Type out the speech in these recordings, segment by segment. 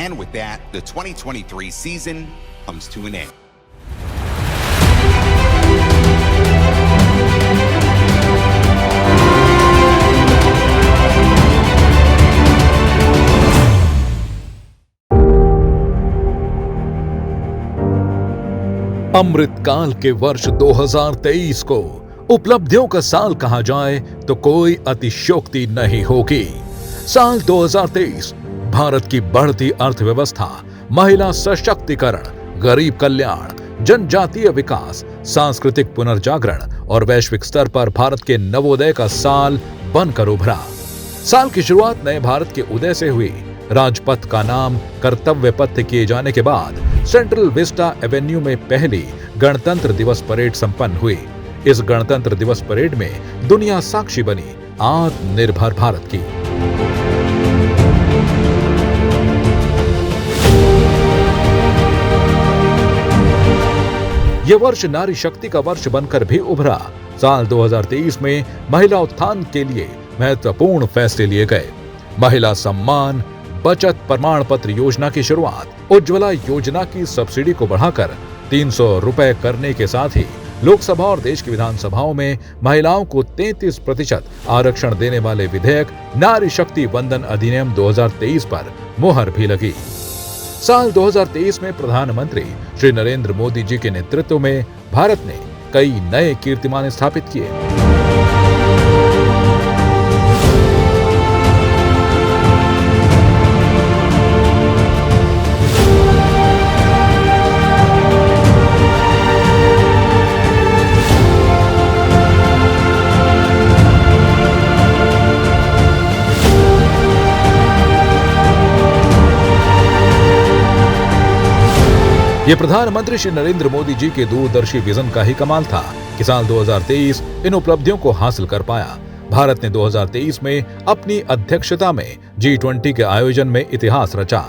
And with that, the 2023 season comes to an end. अमृतकाल के वर्ष 2023 को उपलब्धियों का साल कहा जाए तो कोई अतिशयोक्ति नहीं होगी। साल 2023 भारत की बढ़ती अर्थव्यवस्था, महिला सशक्तिकरण, गरीब कल्याण, जनजातीय विकास, सांस्कृतिक पुनर्जागरण और वैश्विक स्तर पर भारत के नवोदय का साल बनकर उभरा। साल की शुरुआत नए भारत के उदय से हुई। राजपथ का नाम कर्तव्य पथ किए जाने के बाद सेंट्रल विस्टा एवेन्यू में पहली गणतंत्र दिवस परेड संपन्न हुई। इस गणतंत्र दिवस परेड में दुनिया साक्षी बनी आत्मनिर्भर भारत की। यह वर्ष नारी शक्ति का वर्ष बनकर भी उभरा। साल 2023 में महिला उत्थान के लिए महत्वपूर्ण फैसले लिए गए। महिला सम्मान बचत प्रमाण पत्र योजना की शुरुआत, उज्ज्वला योजना की सब्सिडी को बढ़ाकर 300 रुपए करने के साथ ही लोकसभा और देश की विधानसभाओं में महिलाओं को 33% आरक्षण देने वाले विधेयक नारी शक्ति वंदन अधिनियम 2023 पर मुहर भी लगी। साल 2023 में प्रधानमंत्री श्री नरेंद्र मोदी जी के नेतृत्व में भारत ने कई नए कीर्तिमान स्थापित किए। ये प्रधानमंत्री श्री नरेंद्र मोदी जी के दूरदर्शी विजन का ही कमाल था कि साल 2023 इन उपलब्धियों को हासिल कर पाया। भारत ने 2023 में अपनी अध्यक्षता में G20 के आयोजन में इतिहास रचा।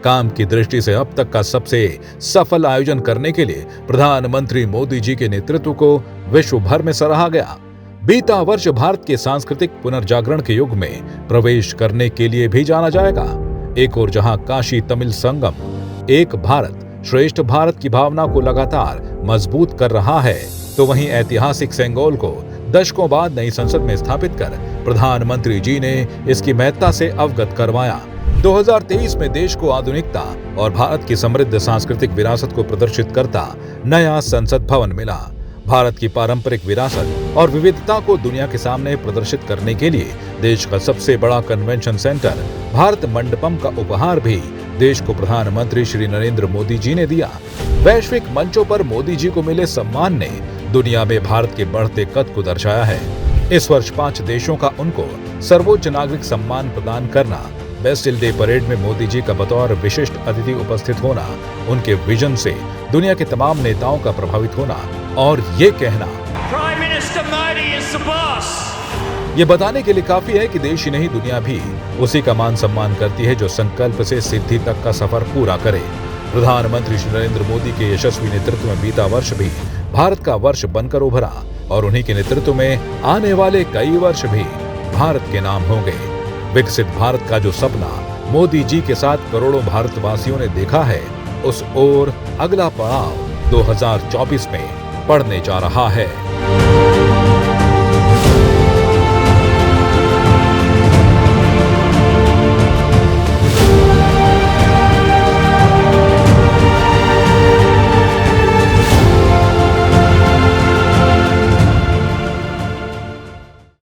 काम की दृष्टि से अब तक का सबसे सफल आयोजन करने के लिए प्रधानमंत्री मोदी जी के नेतृत्व को विश्व भर में सराहा गया। बीता वर्ष भारत के सांस्कृतिक पुनर्जागरण के युग में प्रवेश करने के लिए भी जाना जाएगा। एक और जहां काशी तमिल संगम एक भारत श्रेष्ठ भारत की भावना को लगातार मजबूत कर रहा है, तो वहीं ऐतिहासिक सेंगोल को दशकों बाद नई संसद में स्थापित कर प्रधानमंत्री जी ने इसकी महत्ता से अवगत करवाया। 2023 में देश को आधुनिकता और भारत की समृद्ध सांस्कृतिक विरासत को प्रदर्शित करता नया संसद भवन मिला। भारत की पारंपरिक विरासत और विविधता को दुनिया के सामने प्रदर्शित करने के लिए देश का सबसे बड़ा कन्वेंशन सेंटर भारत मंडपम का उपहार भी देश को प्रधानमंत्री श्री नरेंद्र मोदी जी ने दिया। वैश्विक मंचों पर मोदी जी को मिले सम्मान ने दुनिया में भारत के बढ़ते कद को दर्शाया है। इस वर्ष 5 देशों का उनको सर्वोच्च नागरिक सम्मान प्रदान करना, बेस्टिल डे परेड में मोदी जी का बतौर विशिष्ट अतिथि उपस्थित होना, उनके विजन से दुनिया के तमाम नेताओं का प्रभावित होना और ये कहना prime minister Modi is the boss, ये बताने के लिए काफी है कि देश ही नहीं दुनिया भी उसी का मान सम्मान करती है जो संकल्प से सिद्धि तक का सफर पूरा करे। प्रधानमंत्री श्री नरेंद्र मोदी के यशस्वी नेतृत्व में बीता वर्ष भी भारत का वर्ष बनकर उभरा और उन्हीं के नेतृत्व में आने वाले कई वर्ष भी भारत के नाम होंगे। विकसित भारत का जो सपना मोदी जी के साथ करोड़ों भारतवासियों ने देखा है, उस ओर अगला पड़ाव 2024 में पड़ने जा रहा है।